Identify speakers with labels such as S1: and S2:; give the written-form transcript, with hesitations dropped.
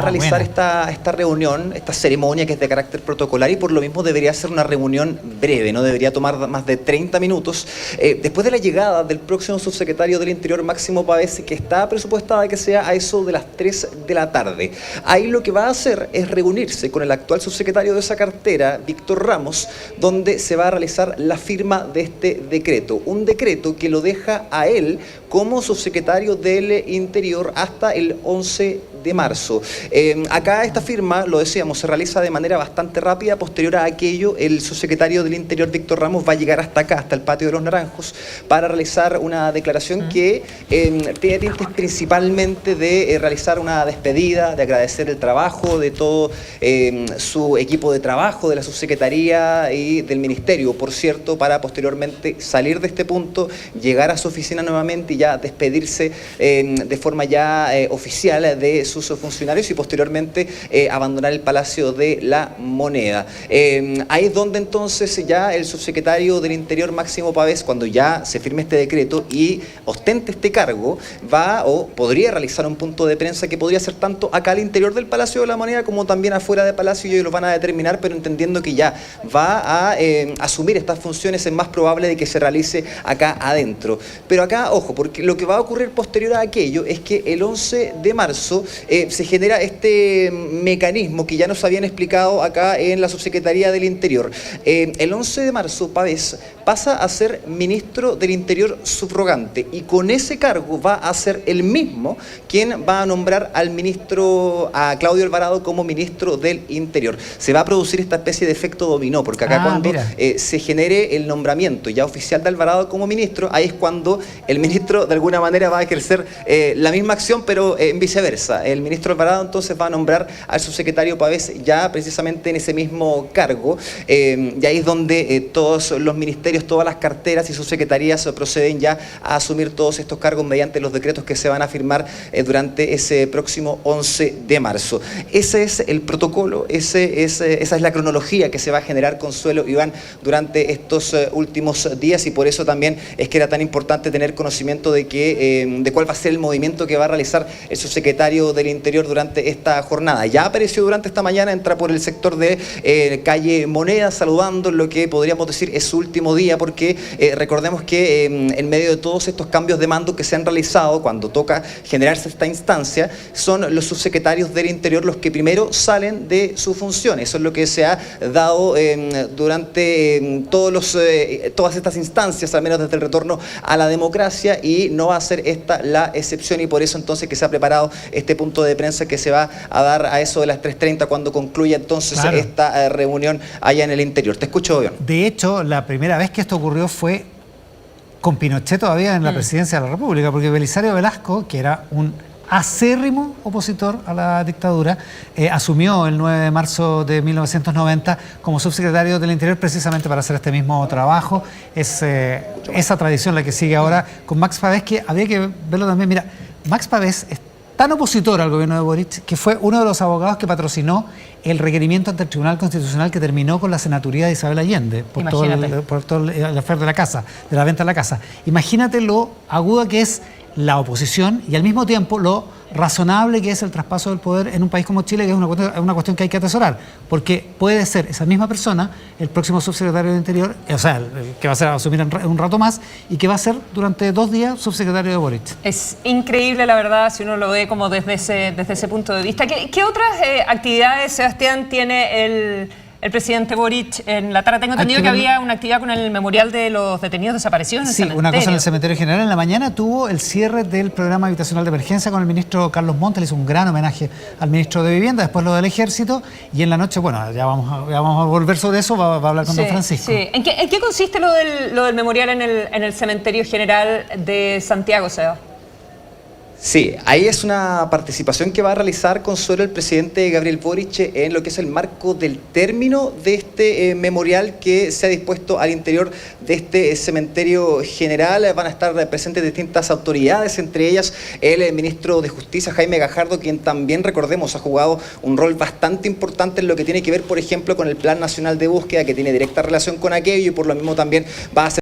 S1: realizar esta reunión, esta ceremonia que es de carácter protocolar y por lo mismo debería ser una reunión breve, no debería tomar más de 30 minutos. Después de la llegada del próximo subsecretario del Interior, Máximo Pavés, que está presupuestada que sea a eso de las 3 de la tarde. Ahí lo que va a hacer es reunirse con el actual subsecretario de esa cartera, Víctor Ramos, donde se va a realizar la firma de este decreto. Un decreto que lo deja a él como subsecretario del Interior hasta el 11 de marzo. Acá esta firma, lo decíamos, se realiza de manera bastante rápida. Posterior a aquello, el subsecretario del Interior, Víctor Ramos, va a llegar hasta acá, hasta el Patio de los Naranjos, para realizar una declaración que tiene tintes principalmente de realizar una despedida, de agradecer el trabajo de todo su equipo de trabajo, de la subsecretaría y del ministerio, por cierto, para posteriormente salir de este punto, llegar a su oficina nuevamente y ya despedirse de forma ya oficial de sus funcionarios y posteriormente abandonar el Palacio de la Moneda. Ahí es donde entonces ya el subsecretario del Interior, Máximo Pavés, cuando ya se firme este decreto y ostente este cargo, va o podría realizar un punto de prensa que podría ser tanto acá al interior del Palacio de la Moneda como también afuera del Palacio, y ellos lo van a determinar, pero entendiendo que ya va a asumir estas funciones, es más probable de que se realice acá adentro. Pero acá, ojo, porque lo que va a ocurrir posterior a aquello es que el 11 de marzo se genera este mecanismo que ya nos habían explicado acá en la Subsecretaría del Interior. El 11 de marzo, Pavés pasa a ser ministro del Interior subrogante y con ese cargo va a ser el mismo quien va a nombrar al ministro, a Claudio Alvarado, como ministro del Interior. Se va a producir esta especie de efecto dominó, porque acá cuando se genere el nombramiento ya oficial de Alvarado como ministro, ahí es cuando el ministro de alguna manera va a ejercer la misma acción, pero en viceversa. El ministro Alvarado entonces va a nombrar al subsecretario Pavés ya precisamente en ese mismo cargo, y ahí es donde todos los ministerios, todas las carteras y subsecretarías proceden ya a asumir todos estos cargos mediante los decretos que se van a firmar durante ese próximo 11 de marzo. Ese es el protocolo, esa es la cronología que se va a generar, Consuelo, Iván, durante estos últimos días, y por eso también es que era tan importante tener conocimiento de cuál va a ser el movimiento que va a realizar el subsecretario del Interior durante esta jornada. Ya apareció durante esta mañana, entra por el sector de calle Moneda, saludando lo que podríamos decir es su último día, porque recordemos que en medio de todos estos cambios de mando que se han realizado, cuando toca generarse esta instancia, son los subsecretarios del Interior los que primero salen de su función. Eso es lo que se ha dado durante todas estas instancias, al menos desde el retorno a la democracia, y no va a ser esta la excepción, y por eso entonces que se ha preparado este punto de prensa que se va a dar a eso de las 3:30 cuando concluya entonces esta reunión allá en el Interior. Te escucho, Iván.
S2: De hecho, la primera vez que esto ocurrió fue con Pinochet todavía en la presidencia de la República, porque Belisario Velasco, que era un acérrimo opositor a la dictadura, asumió el 9 de marzo de 1990 como subsecretario del Interior precisamente para hacer este mismo trabajo. Es esa tradición la que sigue ahora con Max Pavés, que había que verlo también. Mira, Max Pavés es tan opositor al gobierno de Boric que fue uno de los abogados que patrocinó el requerimiento ante el Tribunal Constitucional que terminó con la senaturía de Isabel Allende por todo el affair de la casa, de la venta de la casa. Imagínate lo aguda que es la oposición y al mismo tiempo lo razonable que es el traspaso del poder en un país como Chile, que es una cuestión que hay que atesorar, porque puede ser esa misma persona el próximo subsecretario de Interior, o sea, el que va a ser a asumir un rato más y que va a ser durante 2 días subsecretario de Boric.
S3: Es increíble, la verdad, si uno lo ve como desde ese punto de vista. ¿Qué otras actividades, Sebastián, tiene el presidente Boric en la tarde? Tengo entendido que había una actividad con el memorial de los detenidos desaparecidos en el cementerio.
S2: Una cosa en el cementerio general. En la mañana tuvo el cierre del programa habitacional de emergencia con el ministro Carlos Montes, le hizo un gran homenaje al ministro de Vivienda, después lo del Ejército, y en la noche, bueno, ya vamos a volver sobre eso, va a hablar con don Francisco.
S3: Sí. ¿En qué consiste lo del memorial en el cementerio general de Santiago, Seba?
S1: Sí, ahí es una participación que va a realizar, Consuelo, el presidente Gabriel Boric en lo que es el marco del término de este memorial que se ha dispuesto al interior de este cementerio general. Van a estar presentes distintas autoridades, entre ellas el ministro de Justicia, Jaime Gajardo, quien también, recordemos, ha jugado un rol bastante importante en lo que tiene que ver, por ejemplo, con el Plan Nacional de Búsqueda, que tiene directa relación con aquello, y por lo mismo también va a ser